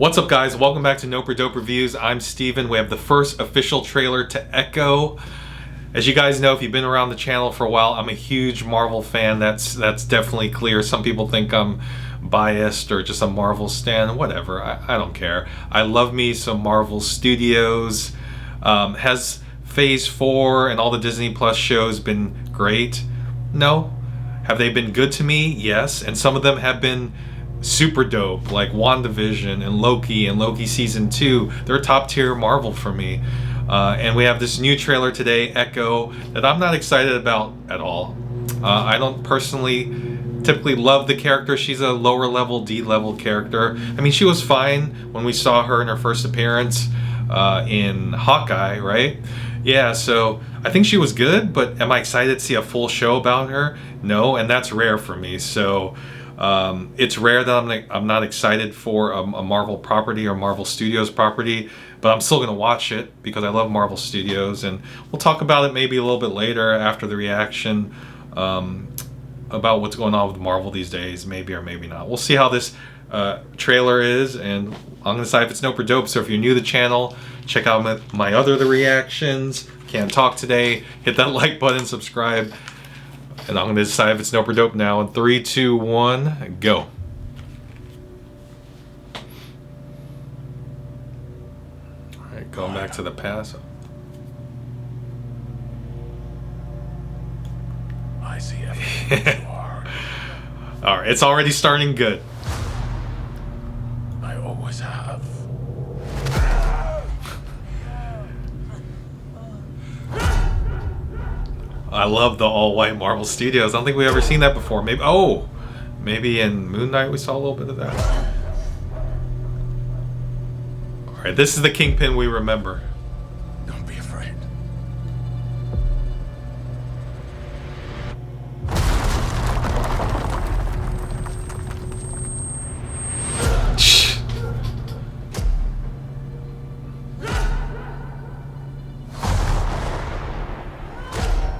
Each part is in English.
What's up, guys? Welcome back to Nope or Dope Reviews. I'm Steven. We have the first official trailer to Echo. As you guys know, if you've been around the channel for a while, I'm a huge Marvel fan. That's definitely clear. Some people think I'm biased or just a Marvel stan. Whatever. I don't care. I love me some Marvel Studios. Has Phase 4 and all the Disney Plus shows been great? No. Have they been good to me? Yes. And some of them have been super dope, like WandaVision and Loki Season 2. They're top tier Marvel for me. And we have this new trailer today, Echo, that I'm not excited about at all. I don't personally typically love the character. She's a lower level, D level character. I mean, she was fine when we saw her in her first appearance in Hawkeye, right? Yeah, so I think she was good, but am I excited to see a full show about her? No, and that's rare for me. So it's rare that I'm not excited for a Marvel property or Marvel Studios property, but I'm still going to watch it because I love Marvel Studios, and we'll talk about it maybe a little bit later after the reaction about what's going on with Marvel these days, maybe or maybe not. We'll see how this trailer is, and I'm going to decide if it's Nope or Dope. So if you're new to the channel, check out my other reactions. Can't Talk Today. Hit that like button, subscribe. And I'm going to decide if it's Nope or Dope now. In 3, 2, 1, go. Alright, going back to the past. I see everything you are. Alright, it's already starting good. I always have. I love the all-white Marvel Studios. I don't think we've ever seen that before. Maybe in Moon Knight we saw a little bit of that. Alright, this is the Kingpin we remember. Don't be afraid.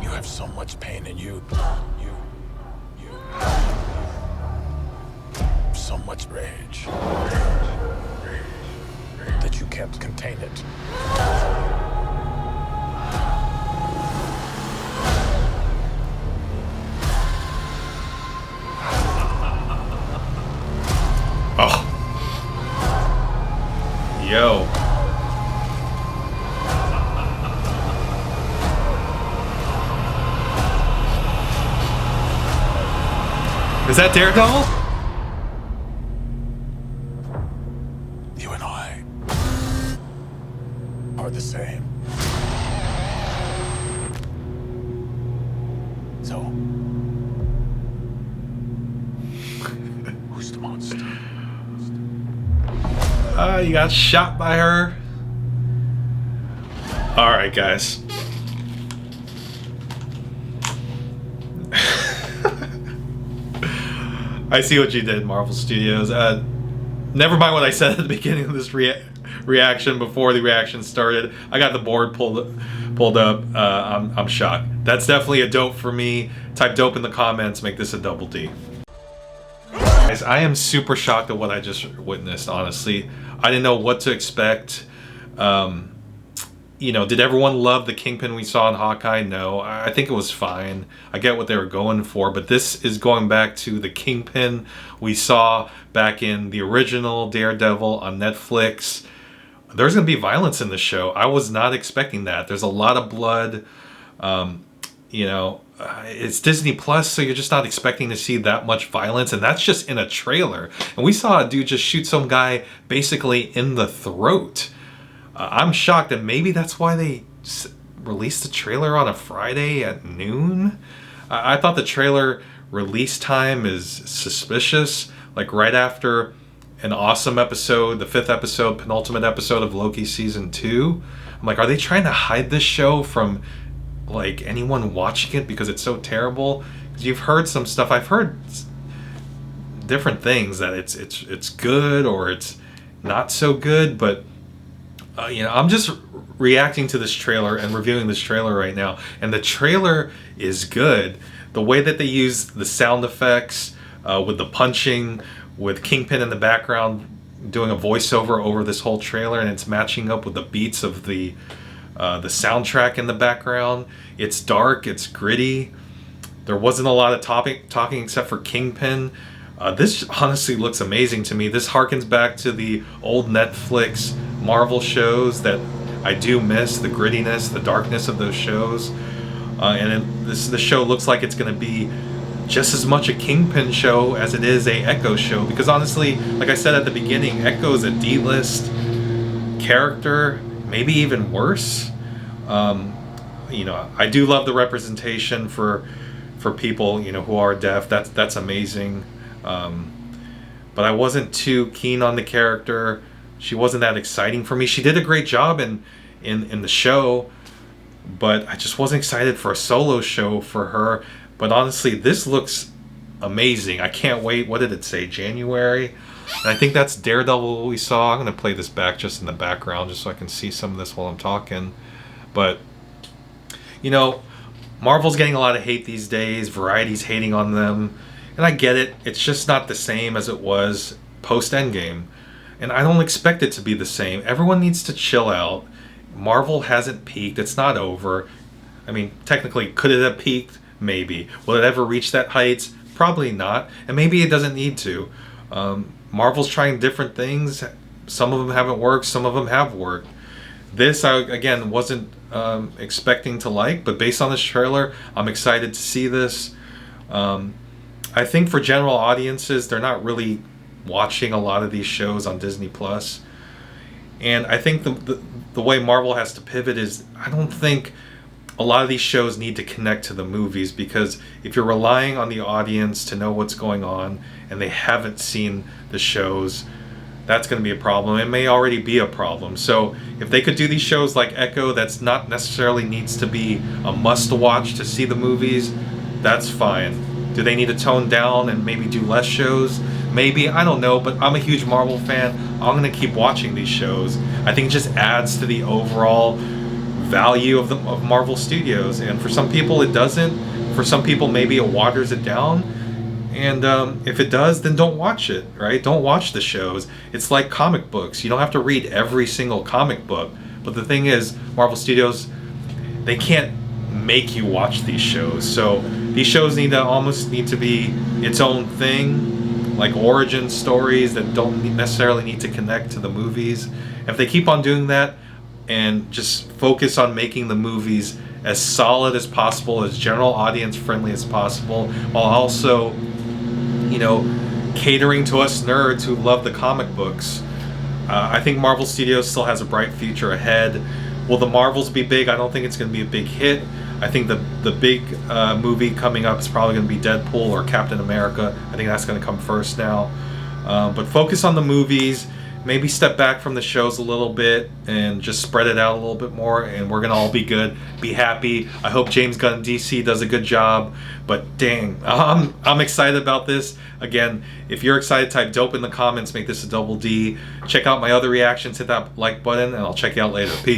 You have so much pain in you. So much rage that you can't contain it. Oh. Yo. Is that Daredevil? You and I are the same. So, who's the monster? You got shot by her. Alright, guys. I see what you did, Marvel Studios. Never mind what I said at the beginning of this reaction before the reaction started. I got the board pulled up. I'm shocked. That's definitely a dope for me. Type dope in the comments. Make this a double D. Guys, I am super shocked at what I just witnessed, honestly. I didn't know what to expect. You know, did everyone love the Kingpin we saw in Hawkeye? No, I think it was fine. I get what they were going for, but this is going back to the Kingpin we saw back in the original Daredevil on Netflix. There's going to be violence in the show. I was not expecting that. There's a lot of blood. You know, it's Disney Plus, so you're just not expecting to see that much violence, and that's just in a trailer. And we saw a dude just shoot some guy basically in the throat. I'm shocked, and maybe that's why they released the trailer on a Friday at noon. I thought the trailer release time is suspicious, like right after an awesome episode, the 5th episode, penultimate episode of Loki Season 2. I'm like, are they trying to hide this show from like anyone watching it because it's so terrible? Because you've heard some stuff. I've heard different things that it's good or it's not so good, but you know, I'm just reacting to this trailer and reviewing this trailer right now, and the trailer is good. The way that they use the sound effects with the punching, with Kingpin in the background, doing a voiceover over this whole trailer, and it's matching up with the beats of the soundtrack in the background. It's dark, it's gritty. There wasn't a lot of talking except for Kingpin. This honestly looks amazing to me. This harkens back to the old Netflix Marvel shows that I do miss, the grittiness, the darkness of those shows. The show looks like it's going to be just as much a Kingpin show as it is a Echo show. Because honestly, like I said at the beginning, Echo is a D-list character, maybe even worse. I do love the representation for people, who are deaf. That's amazing. But I wasn't too keen on the character. She wasn't that exciting for me. She did a great job in the show, but I just wasn't excited for a solo show for her. But honestly, this looks amazing. I can't wait. What did it say? January? And I think that's Daredevil we saw. I'm going to play this back just in the background just so I can see some of this while I'm talking. But, Marvel's getting a lot of hate these days. Variety's hating on them. And I get it. It's just not the same as it was post-Endgame. And I don't expect it to be the same. Everyone needs to chill out. Marvel hasn't peaked. It's not over. I mean, technically, could it have peaked? Maybe. Will it ever reach that heights? Probably not. And maybe it doesn't need to. Marvel's trying different things. Some of them haven't worked. Some of them have worked. This, I, again, wasn't expecting to like. But based on this trailer, I'm excited to see this. I think for general audiences, they're not really watching a lot of these shows on Disney Plus. And I think the way Marvel has to pivot is, I don't think a lot of these shows need to connect to the movies, because if you're relying on the audience to know what's going on and they haven't seen the shows, that's going to be a problem. It may already be a problem. So if they could do these shows like Echo, that's not necessarily needs to be a must-watch to see the movies, that's fine. Do they need to tone down and maybe do less shows? Maybe, I don't know, but I'm a huge Marvel fan. I'm going to keep watching these shows. I think it just adds to the overall value of Marvel Studios. And for some people, it doesn't. For some people, maybe it waters it down. And if it does, then don't watch it, right? Don't watch the shows. It's like comic books. You don't have to read every single comic book. But the thing is, Marvel Studios, they can't make you watch these shows. So these shows need to be its own thing, like origin stories that don't necessarily need to connect to the movies. If they keep on doing that and just focus on making the movies as solid as possible, as general audience friendly as possible, while also, catering to us nerds who love the comic books, I think Marvel Studios still has a bright future ahead. Will the Marvels be big? I don't think it's going to be a big hit. I think the big movie coming up is probably going to be Deadpool or Captain America. I think that's going to come first now. But focus on the movies. Maybe step back from the shows a little bit and just spread it out a little bit more, and we're going to all be good, be happy. I hope James Gunn DC does a good job. But dang, I'm excited about this. Again, if you're excited, type dope in the comments. Make this a double D. Check out my other reactions. Hit that like button, and I'll check you out later. Peace.